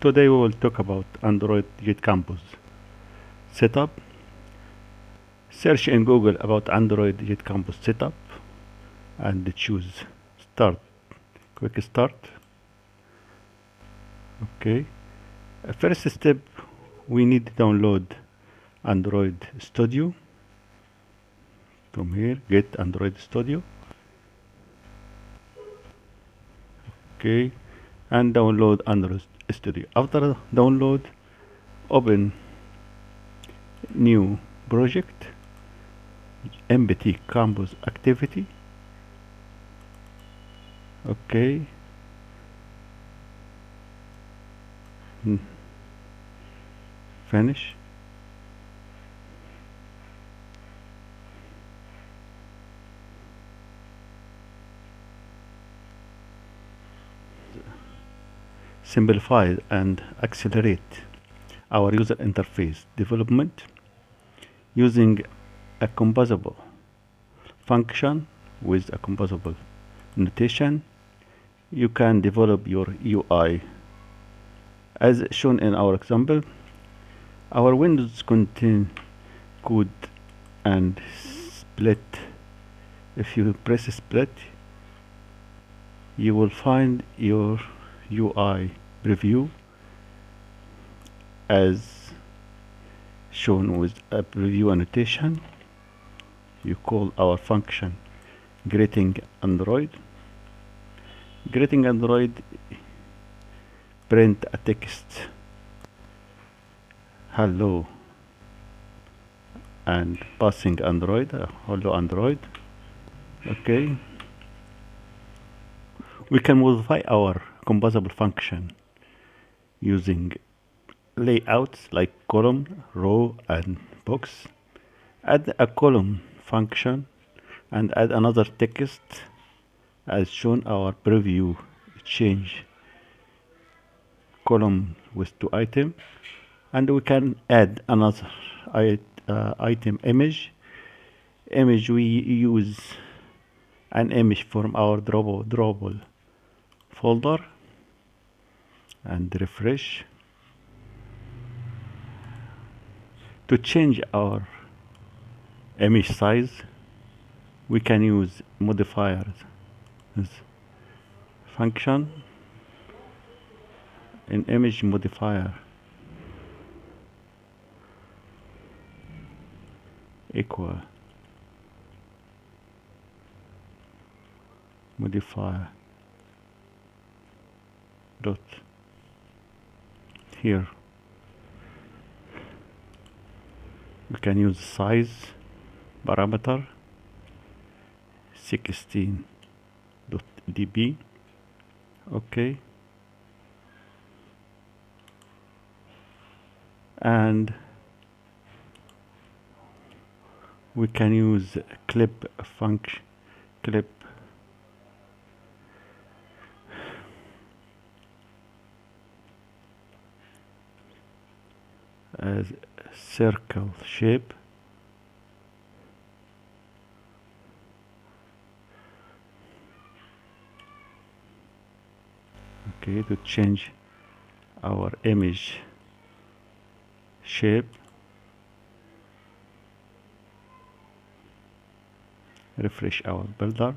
Today we will talk about Android Jet Campus setup. Search in Google about Android Jet Campus setup and choose start. Quick start. Okay. First step, we need to download Android Studio. From here, get Android Studio. Okay. And download Android Studio. After download, open new project, MBT Campus activity. Okay. Finish. Simplify and accelerate our user interface development using a composable function with a composable notation. You can develop your UI as shown in our example. Our windows contain code and split. If you press split, you will find your UI preview as shown with a preview annotation. You call our function greeting Android. Greeting Android print a text hello and passing Android, hello Android. Okay. We can modify our composable function using layouts like column, row, and box. Add a column function and add another text as shown our preview. Change column with 2 items, and we can add another item image. We use an image from our drawable folder and refresh. To change our image size, we can use modifiers function in image modifier equal modifier dot here. We can use size parameter 16.db. Okay. And we can use clip function, clip as circle shape. Okay, to change our image shape. Refresh our builder.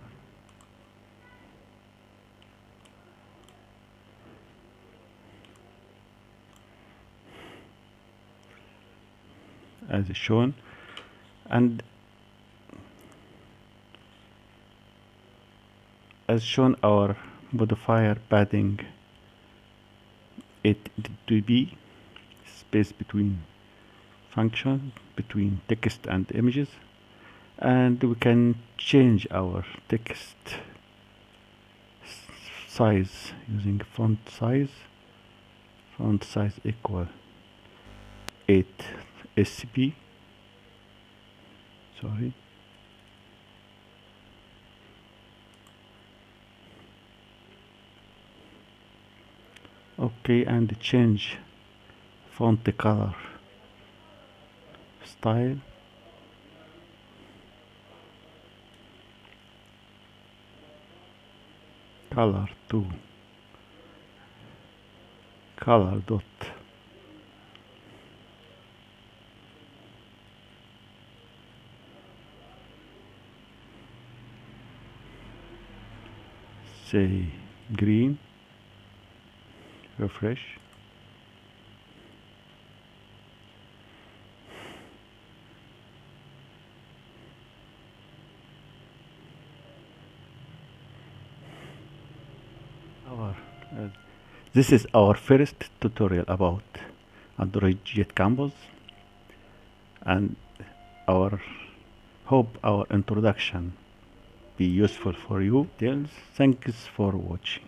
As shown, and as shown our modifier padding 8 dB space between function, between text and images, and we can change our text size using font size equal 8 SB. Sorry. Okay, and change font color style color to color dot say green, refresh. Our, this is our first tutorial about Android Jet Campus, and our hope our introduction be useful for you. Thanks for watching.